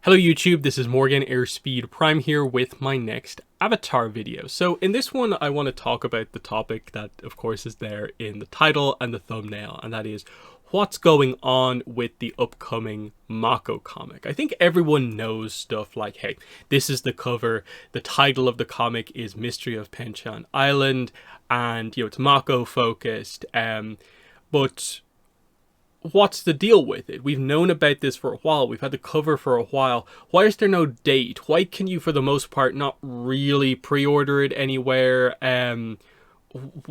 Hello YouTube, this is Morgan Airspeed Prime here with my next Avatar video. So in this one I want to talk about the topic that of course is there in the title and the thumbnail, and that is what's going on with the upcoming Mako comic. I think everyone knows stuff like, hey, this is the cover, the title of the comic is Mystery of Penquan Island, and it's Mako focused, but what's the deal with it? We've known about this for a while. We've had the cover for a while. Why is there no date? Why can you, for the most part, not really pre-order it anywhere?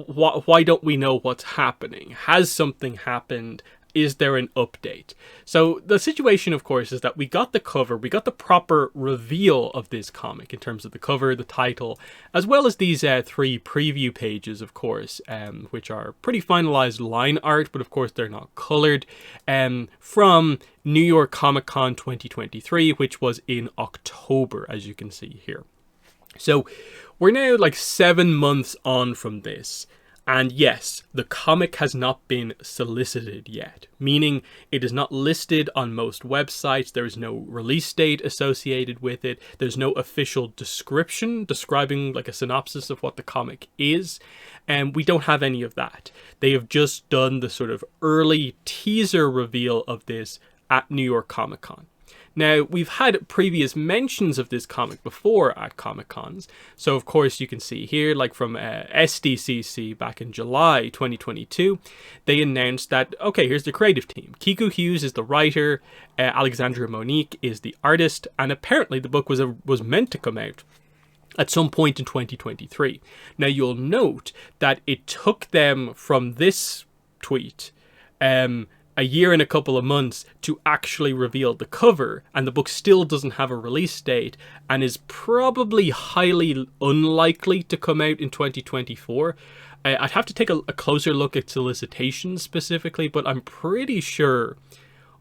Why don't we know what's happening? Has something happened? Is there an update? So the situation, of course, is that we got the cover, we got the proper reveal of this comic in terms of the cover, the title, as well as these three preview pages, of course, which are pretty finalized line art, but of course they're not colored, from New York Comic Con 2023, which was in October, as you can see here. So we're now like 7 months on from this. And yes, the comic has not been solicited yet, meaning it is not listed on most websites. There is no release date associated with it. There's no official description describing like a synopsis of what the comic is. And we don't have any of that. They have just done the sort of early teaser reveal of this at New York Comic Con. Now, we've had previous mentions of this comic before at Comic Cons. So, of course, you can see here, like from SDCC back in July 2022, they announced that, okay, here's the creative team. Kiku Hughes is the writer, Alexandria Monique is the artist, and apparently the book was meant to come out at some point in 2023. Now, you'll note that it took them from this tweet, a year and a couple of months to actually reveal the cover, and the book still doesn't have a release date and is probably highly unlikely to come out in 2024. I'd have to take a closer look at solicitations specifically, but I'm pretty sure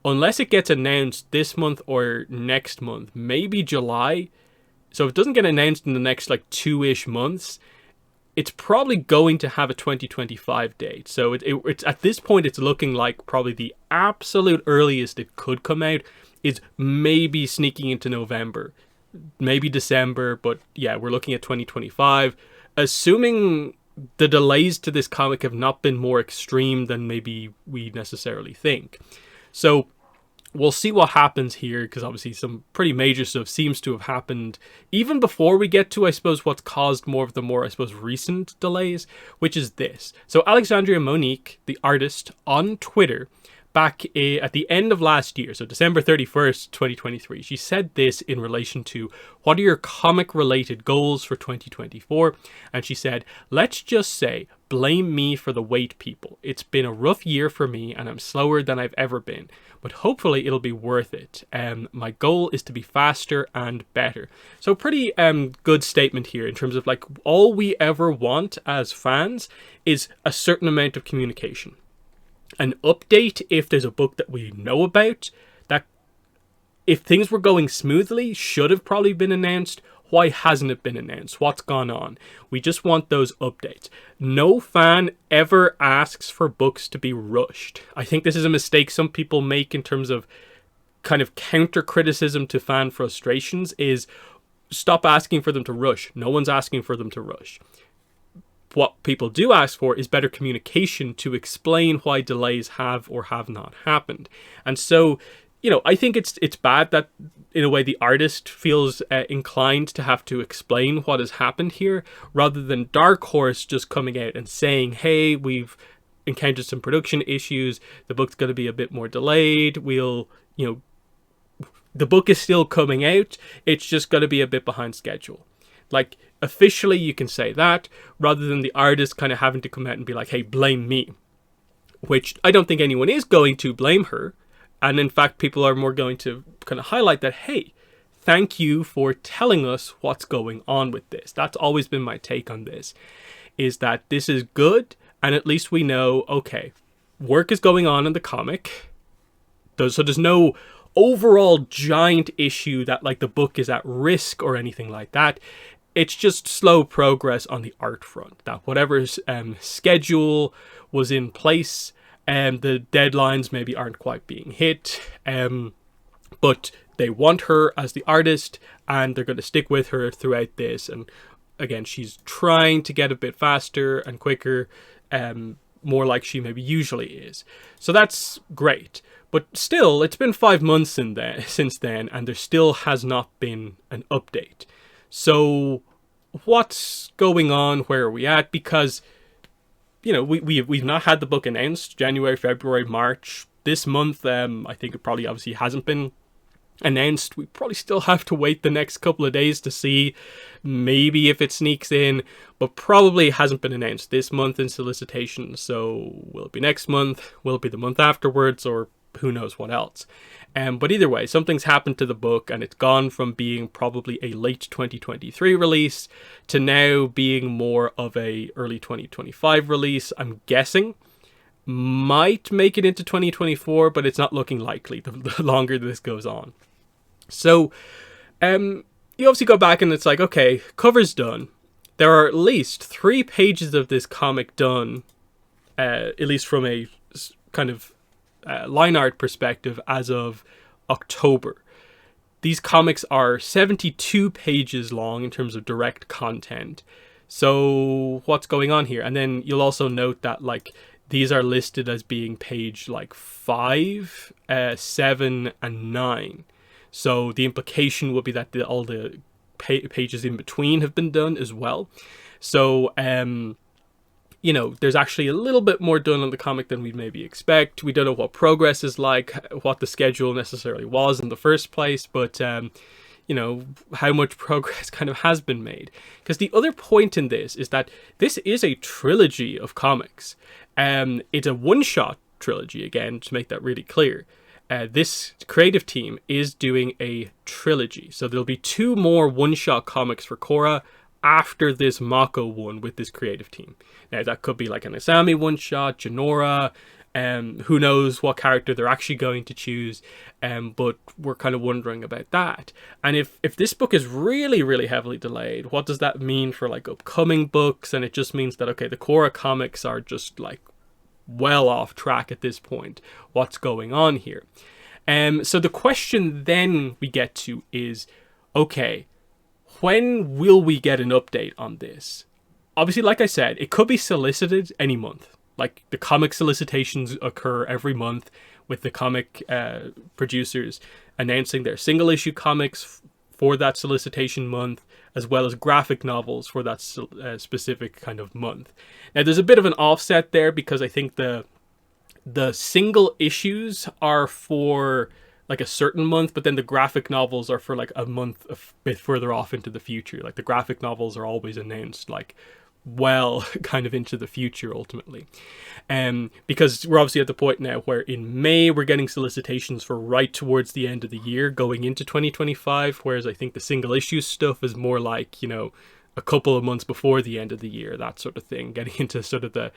unless it gets announced this month or next month, maybe July, so if it doesn't get announced in the next like 2-ish months, it's probably going to have a 2025 date. So it's at this point, it's looking like probably the absolute earliest it could come out is maybe sneaking into November, maybe December. But yeah, we're looking at 2025, assuming the delays to this comic have not been more extreme than maybe we necessarily think. So we'll see what happens here, because obviously some pretty major stuff seems to have happened even before we get to, I suppose, what's caused more of the I suppose, recent delays, which is this. So Alexandria Monique, the artist, on Twitter, back at the end of last year, so December 31st, 2023, she said this in relation to what are your comic-related goals for 2024, and she said, let's just say, blame me for the wait, people. It's been a rough year for me, and I'm slower than I've ever been, but hopefully it'll be worth it. My goal is to be faster and better. So pretty good statement here in terms of like all we ever want as fans is a certain amount of communication. An update if there's a book that we know about, that if things were going smoothly should have probably been announced. Why hasn't it been announced? What's gone on? We just want those updates. No fan ever asks for books to be rushed. I think this is a mistake some people make in terms of kind of counter criticism to fan frustrations is stop asking for them to rush. No one's asking for them to rush. What people do ask for is better communication to explain why delays have or have not happened. And so, I think it's bad that, in a way, the artist feels inclined to have to explain what has happened here, rather than Dark Horse just coming out and saying, hey, we've encountered some production issues, the book's going to be a bit more delayed, the book is still coming out, it's just going to be a bit behind schedule. Like, officially you can say that, rather than the artist kind of having to come out and be like, hey, blame me. Which I don't think anyone is going to blame her. And in fact, people are more going to kind of highlight that, hey, thank you for telling us what's going on with this. That's always been my take on this, is that this is good, and at least we know, okay, work is going on in the comic. So there's no overall giant issue that like the book is at risk or anything like that. It's just slow progress on the art front, that whatever's schedule was in place, the deadlines maybe aren't quite being hit, but they want her as the artist, and they're going to stick with her throughout this. And again, she's trying to get a bit faster and quicker, more like she maybe usually is. So that's great. But still, it's been 5 months since then, and there still has not been an update. So what's going on? Where are we at? Because, you know, we've not had the book announced. January, February, March. This month, I think it probably obviously hasn't been announced. We probably still have to wait the next couple of days to see maybe if it sneaks in, but probably hasn't been announced this month in solicitation. So will it be next month? Will it be the month afterwards? Or who knows what else? But either way, something's happened to the book, and it's gone from being probably a late 2023 release to now being more of a early 2025 release. I'm guessing might make it into 2024, but it's not looking likely the longer this goes on. So you obviously go back and it's like, okay, cover's done. There are at least 3 pages of this comic done, at least from a kind of line art perspective, as of October. These comics are 72 pages long in terms of direct content. So what's going on here? And then you'll also note that, like, these are listed as being page like 5, 7, and 9. So the implication would be that all the pages in between have been done as well. So, you know, there's actually a little bit more done on the comic than we'd maybe expect. We don't know what progress is like, what the schedule necessarily was in the first place, but, you know, how much progress kind of has been made. Because the other point in this is that this is a trilogy of comics. It's a one-shot trilogy, again, to make that really clear. This creative team is doing a trilogy. So there'll be 2 more one-shot comics for Korra after this Mako one with this creative team. Now, that could be like an Asami one-shot, Janora, who knows what character they're actually going to choose, but we're kind of wondering about that. And if this book is really, really heavily delayed, what does that mean for like upcoming books? And it just means that, okay, the Korra comics are just like well off track at this point. What's going on here? So the question then we get to is, okay, when will we get an update on this? Obviously, like I said, it could be solicited any month. Like, the comic solicitations occur every month with the comic producers announcing their single issue comics for that solicitation month, as well as graphic novels for that specific kind of month. Now, there's a bit of an offset there, because I think the single issues are for like a certain month, but then the graphic novels are for like a month a bit further off into the future. Like, the graphic novels are always announced like well kind of into the future ultimately, because we're obviously at the point now where in May we're getting solicitations for right towards the end of the year going into 2025, whereas I think the single issue stuff is more like, you know, a couple of months before the end of the year, that sort of thing, getting into sort of the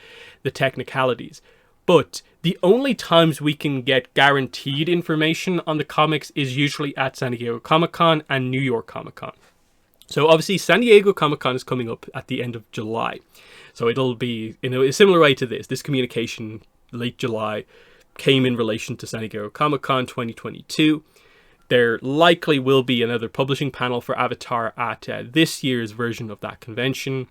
technicalities. But the only times we can get guaranteed information on the comics is usually at San Diego Comic-Con and New York Comic-Con. So obviously San Diego Comic-Con is coming up at the end of July. So it'll be in a similar way to this. This communication, late July, came in relation to San Diego Comic-Con 2022. There likely will be another publishing panel for Avatar at this year's version of that convention.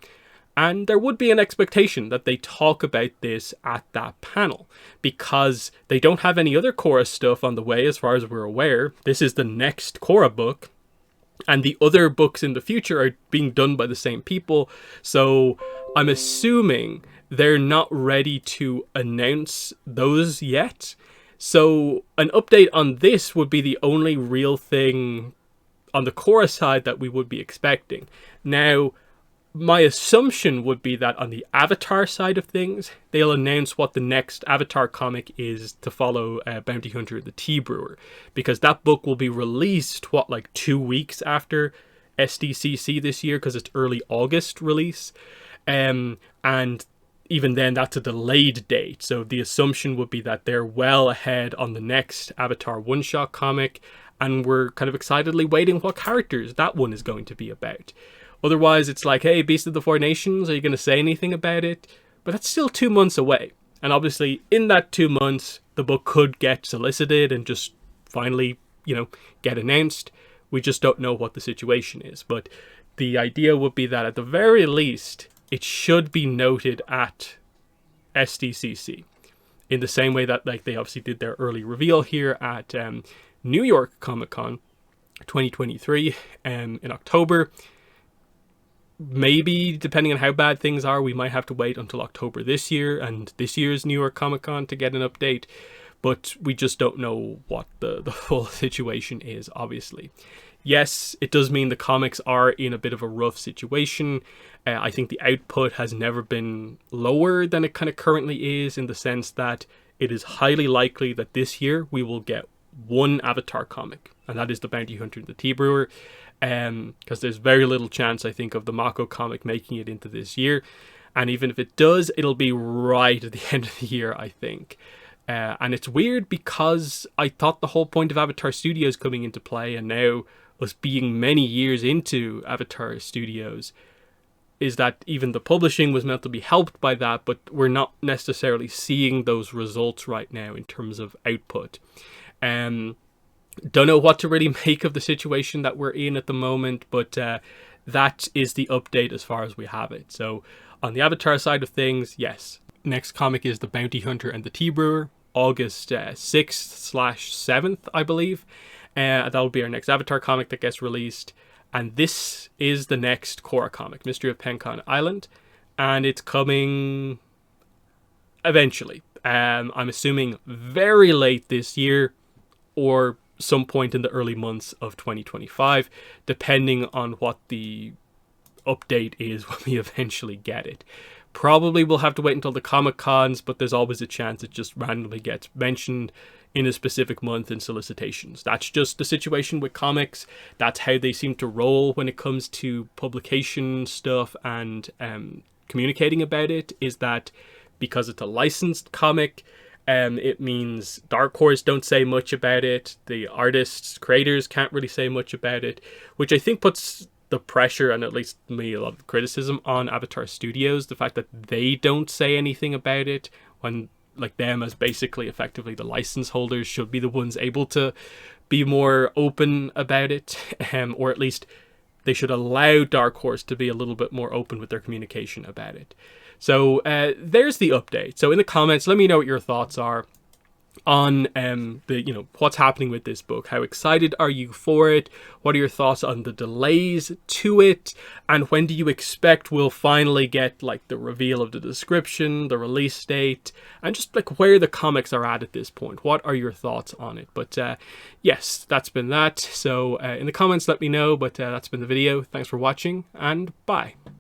And there would be an expectation that they talk about this at that panel, because they don't have any other Korra stuff on the way as far as we're aware. This is the next Korra book, and the other books in the future are being done by the same people. So I'm assuming they're not ready to announce those yet. So an update on this would be the only real thing on the Korra side that we would be expecting. Now, my assumption would be that on the Avatar side of things, they'll announce what the next Avatar comic is to follow Bounty Hunter the Tea Brewer, because that book will be released, like 2 weeks after SDCC this year, because it's early August release. And even then, that's a delayed date. So the assumption would be that they're well ahead on the next Avatar one-shot comic, and we're kind of excitedly waiting what characters that one is going to be about. Otherwise, it's like, hey, Beast of the Four Nations, are you going to say anything about it? But that's still 2 months away. And obviously, in that 2 months, the book could get solicited and just finally get announced. We just don't know what the situation is. But the idea would be that at the very least, it should be noted at SDCC. In the same way that they obviously did their early reveal here at New York Comic Con 2023 in October. Maybe, depending on how bad things are, we might have to wait until October this year and this year's New York Comic Con to get an update. But we just don't know what the full situation is, obviously. Yes, it does mean the comics are in a bit of a rough situation. I think the output has never been lower than it kind of currently is, in the sense that it is highly likely that this year we will get one Avatar comic, and that is the Bounty Hunter and the Tea Brewer, because there's very little chance, I think, of the Mako comic making it into this year. And even if it does, it'll be right at the end of the year, I think. And it's weird because I thought the whole point of Avatar Studios coming into play, and now us being many years into Avatar Studios, is that even the publishing was meant to be helped by that, but we're not necessarily seeing those results right now in terms of output. Don't know what to really make of the situation that we're in at the moment, but that is the update as far as we have it. So on the Avatar side of things, yes. Next comic is The Bounty Hunter and the Tea Brewer, August 6th/7th, I believe. That'll be our next Avatar comic that gets released. And this is the next Korra comic, Mystery of Penquan Island. And it's coming eventually. I'm assuming very late this year or some point in the early months of 2025, depending on what the update is when we eventually get it. Probably we'll have to wait until the Comic Cons, but there's always a chance it just randomly gets mentioned in a specific month in solicitations. That's just the situation with comics. That's how they seem to roll when it comes to publication stuff and communicating about it, is that because it's a licensed comic, it means Dark Horse don't say much about it. The artists, creators can't really say much about it, which I think puts the pressure, and at least me, a lot of criticism on Avatar Studios, the fact that they don't say anything about it, when them as basically effectively the license holders should be the ones able to be more open about it, or at least they should allow Dark Horse to be a little bit more open with their communication about it. So there's the update. So in the comments, let me know what your thoughts are on what's happening with this book. How excited are you for it? What are your thoughts on the delays to it? And when do you expect we'll finally get the reveal of the description, the release date, and just where the comics are at this point? What are your thoughts on it? But yes, that's been that. So in the comments, let me know. But that's been the video. Thanks for watching, and bye.